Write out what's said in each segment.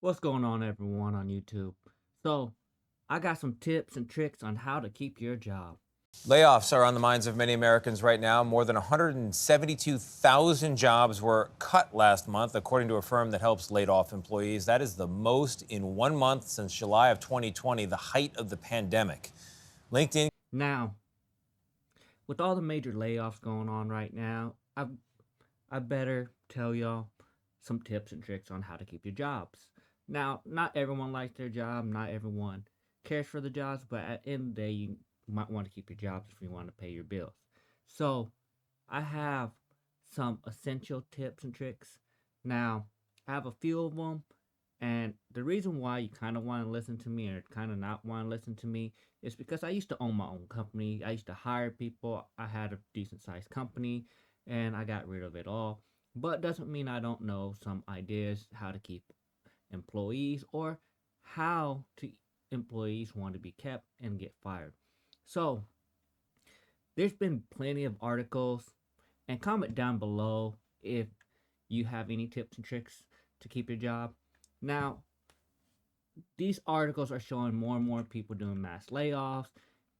What's going on, everyone, on YouTube? So, I got some tips and tricks on how to keep your job. Layoffs are on the minds of many Americans right now. More than 172,000 jobs were cut last month, according to a firm that helps laid off employees. That is the most in 1 month since July of 2020, the height of the pandemic. LinkedIn. Now, with all the major layoffs going on right now, I better tell y'all some tips and tricks on how to keep your jobs. Now, not everyone likes their job, not everyone cares for the jobs, but at the end of the day, you might want to keep your jobs if you want to pay your bills. So, I have some essential tips and tricks. Now, I have a few of them, and the reason why you kind of want to listen to me or kind of not want to listen to me is because I used to own my own company. I used to hire people. I had a decent sized company, and I got rid of it all. But doesn't mean I don't know some ideas how to keep employees or how to employees want to be kept and get fired. So, there's been plenty of articles, and comment down below if you have any tips and tricks to keep your job. Now, these articles are showing more and more people doing mass layoffs,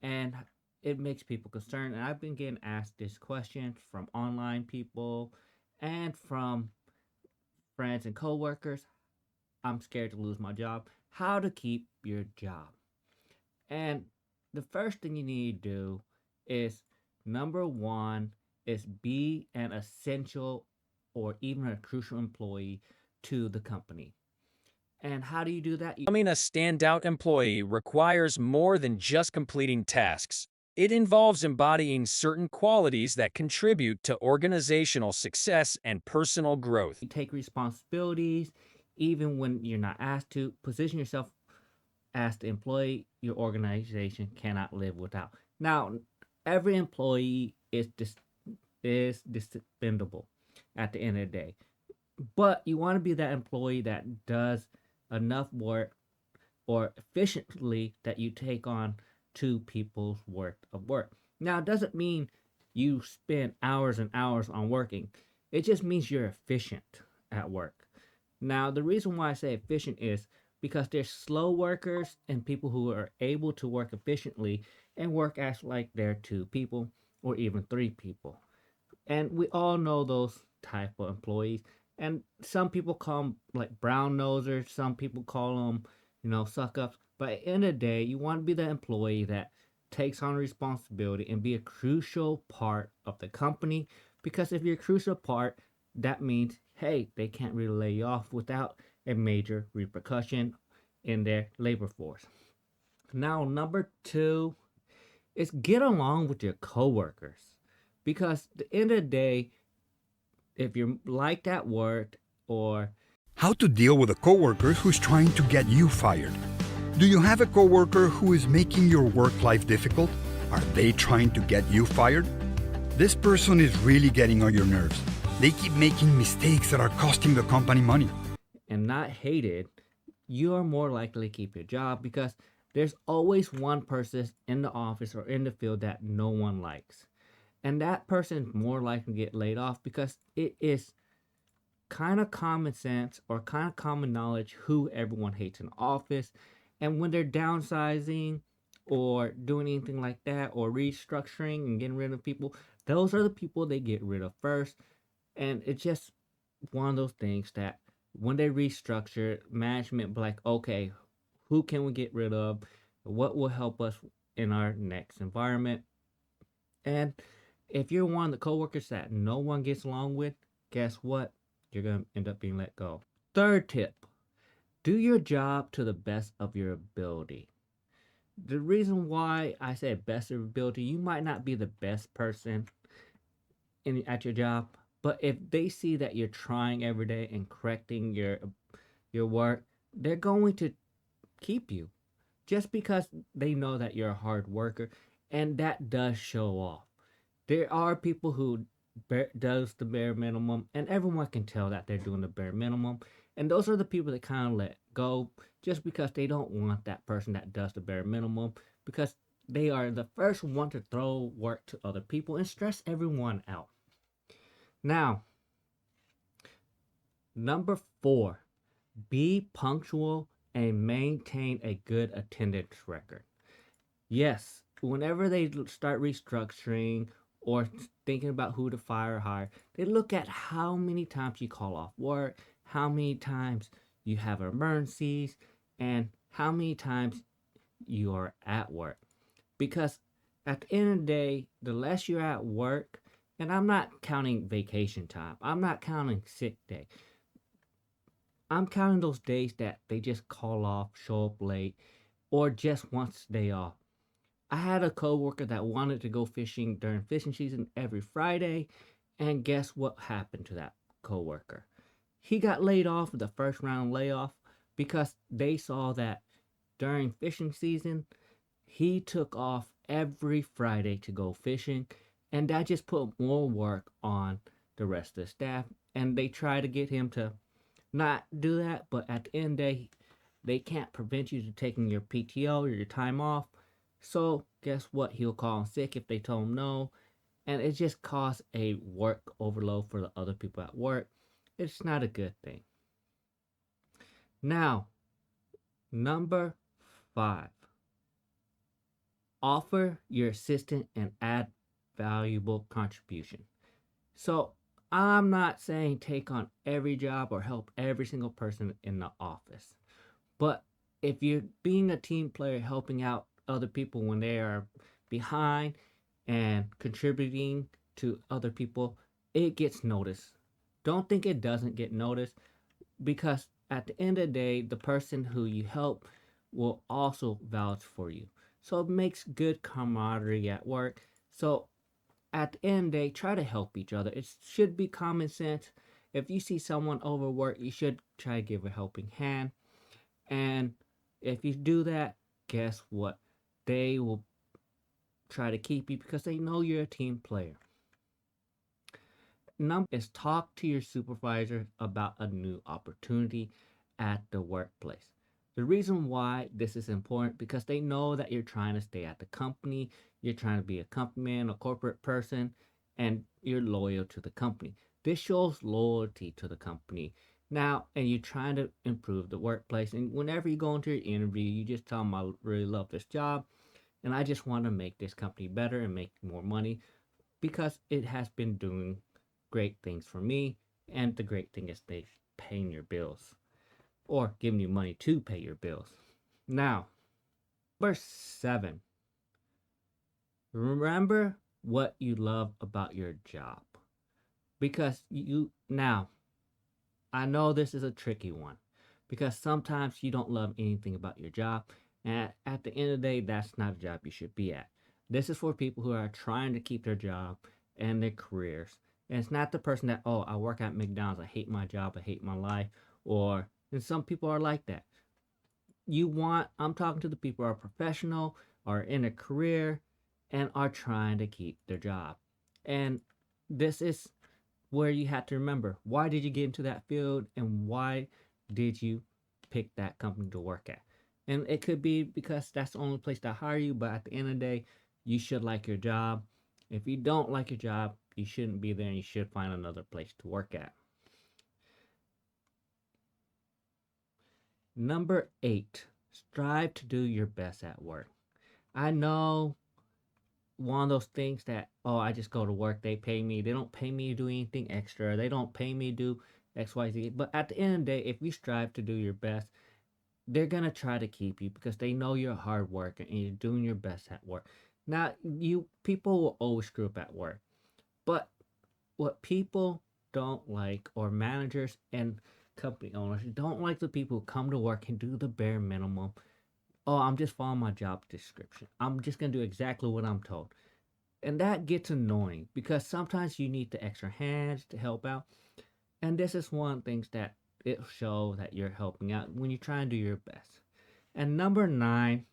and it makes people concerned. And I've been getting asked this question from online people and from friends and coworkers. I'm scared to lose my job. How to keep your job. And the first thing you need to do is number one is be an essential or even a crucial employee to the company. And how do you do that? Becoming a standout employee requires more than just completing tasks. It involves embodying certain qualities that contribute to organizational success and personal growth. You take responsibilities even when you're not asked to. Position yourself as the employee your organization cannot live without. Now, every employee is dispendable at the end of the day. But you want to be that employee that does enough work or efficiently that you take on 2 people's worth of work. Now, it doesn't mean you spend hours and hours on working. It just means you're efficient at work. Now, the reason why I say efficient is because there's slow workers and people who are able to work efficiently and work as like they're 2 people or even 3 people. And we all know those type of employees. And some people call them like brown nosers. Some people call them, suck ups. But at the end of the day, you want to be the employee that takes on responsibility and be a crucial part of the company. Because if you're a crucial part, that means, hey, they can't really lay you off without a major repercussion in their labor force. Now, number two is get along with your coworkers. Because at the end of the day, if you're liked at work or How to deal with a coworker who's trying to get you fired. Do you have a coworker who is making your work life difficult? Are they trying to get you fired? This person is really getting on your nerves. They keep making mistakes that are costing the company money. and not hated, you are more likely to keep your job because there's always one person in the office or in the field that no one likes. And that person is more likely to get laid off because it is kind of common sense or kind of common knowledge who everyone hates in the office. And when they're downsizing or doing anything like that or restructuring and getting rid of people, those are the people they get rid of first. And it's just one of those things that when they restructure, management be like, okay, who can we get rid of? What will help us in our next environment? And if you're one of the coworkers that no one gets along with, guess what? You're going to end up being let go. Third tip, do your job to the best of your ability. The reason why I say best of your ability, you might not be the best person at your job, but if they see that you're trying every day and correcting your work, they're going to keep you just because they know that you're a hard worker, and that does show off. There are people who does the bare minimum, and everyone can tell that they're doing the bare minimum. And those are the people that kind of let go just because they don't want that person that does the bare minimum because they are the first one to throw work to other people and stress everyone out. Now, number four, Be punctual and maintain a good attendance record. Yes, whenever they start restructuring or thinking about who to fire or hire, they look at how many times you call off work, how many times you have emergencies, and how many times you are at work. Because at the end of the day, the less you're at work, and I'm not counting vacation time, I'm not counting sick day, I'm counting those days that they just call off, show up late, or just wants a day off. I had a coworker that wanted to go fishing during fishing season every Friday, and guess what happened to that coworker? He got laid off with the first round layoff because they saw that during fishing season, he took off every Friday to go fishing, and that just put more work on the rest of the staff. And they try to get him to not do that, but at the end of the day, they can't prevent you from taking your PTO or your time off. So guess what? He'll call in sick if they tell him no, and it just caused a work overload for the other people at work. It's not a good thing. Now, number 5. Offer your assistant and add valuable contribution. So I'm not saying take on every job or help every single person in the office. But if you're being a team player, helping out other people when they are behind and contributing to other people, it gets noticed. Don't think it doesn't get noticed, because at the end of the day, the person who you help will also vouch for you. So it makes good camaraderie at work. So at the end of the day, try to help each other. It should be common sense. If you see someone overworked, you should try to give a helping hand. And if you do that, guess what? They will try to keep you because they know you're a team player. Number is talk to your supervisor about a new opportunity at the workplace. The reason why this is important, because they know that you're trying to stay at the company, you're trying to be a company man, a corporate person, and you're loyal to the company. This shows loyalty to the company. Now, and you're trying to improve the workplace. And whenever you go into your interview, you just tell them, I really love this job, and I just want to make this company better and make more money because it has been doing great things for me. And the great thing is they paying your bills or giving you money to pay your bills. Now, number 7, remember what you love about your job. Because now, I know this is a tricky one, because sometimes you don't love anything about your job, and at the end of the day, that's not a job you should be at. This is for people who are trying to keep their job and their careers. And it's not the person that, oh, I work at McDonald's, I hate my job, I hate my life, or, and some people are like that. I'm talking to the people who are professional, are in a career, and are trying to keep their job. And this is where you have to remember, why did you get into that field and why did you pick that company to work at? And it could be because that's the only place to hire you, but at the end of the day, you should like your job. If you don't like your job, you shouldn't be there, and you should find another place to work at. Number 8, strive to do your best at work. I know one of those things that, oh, I just go to work, they pay me. They don't pay me to do anything extra. They don't pay me to do XYZ. But at the end of the day, if you strive to do your best, they're going to try to keep you because they know you're a hard worker and you're doing your best at work. Now, people will always screw up at work. But what people don't like, or managers and company owners don't like, the people who come to work and do the bare minimum. Oh, I'm just following my job description. I'm just going to do exactly what I'm told. And that gets annoying because sometimes you need the extra hands to help out. And this is one of the things that it'll show that you're helping out when you try and do your best. And number 9,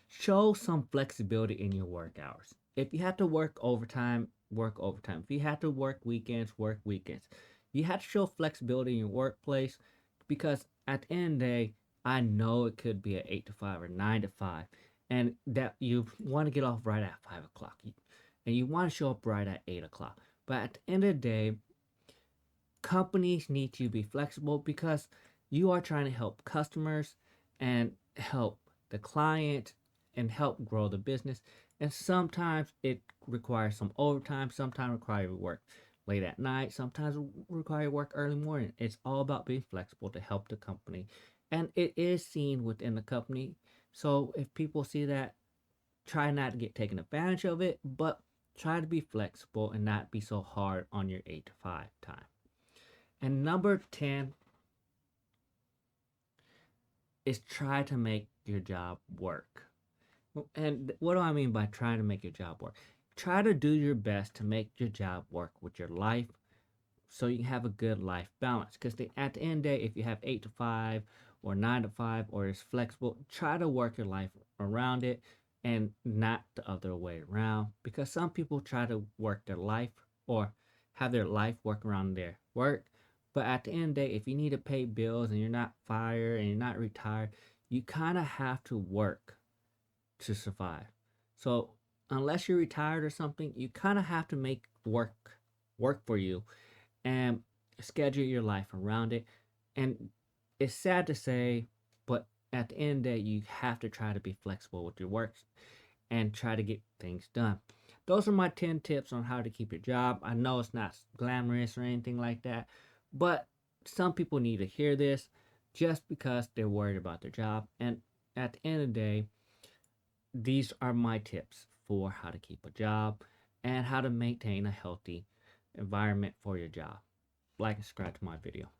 show some flexibility in your work hours. If you have to work overtime, work overtime. If you have to work weekends, work weekends. You have to show flexibility in your workplace, because at the end of the day, I know it could be an 8 to 5 or 9 to 5, and that you want to get off right at 5 o'clock, and you want to show up right at 8 o'clock. But at the end of the day, companies need to be flexible because you are trying to help customers and help the client and help grow the business. And sometimes it requires some overtime, sometimes require work late at night, sometimes require work early morning. It's all about being flexible to help the company. And it is seen within the company. So if people see that, try not to get taken advantage of it, but try to be flexible and not be so hard on your 8 to 5 time. And number 10 is try to make your job work. And what do I mean by trying to make your job work? Try to do your best to make your job work with your life so you can have a good life balance. Because at the end of the day, if you have 8 to 5 or 9 to 5 or it's flexible, try to work your life around it and not the other way around. Because some people try to work their life or have their life work around their work. But at the end of the day, if you need to pay bills and you're not fired and you're not retired, you kind of have to work to survive. So unless you're retired or something, you kind of have to make work for you and schedule your life around it. And it's sad to say, but at the end of the day, you have to try to be flexible with your work and try to get things done. Those are my 10 tips on how to keep your job. I know it's not glamorous or anything like that, but some people need to hear this just because they're worried about their job. And at the end of the day, these are my tips for how to keep a job and how to maintain a healthy environment for your job. Like and subscribe to my video.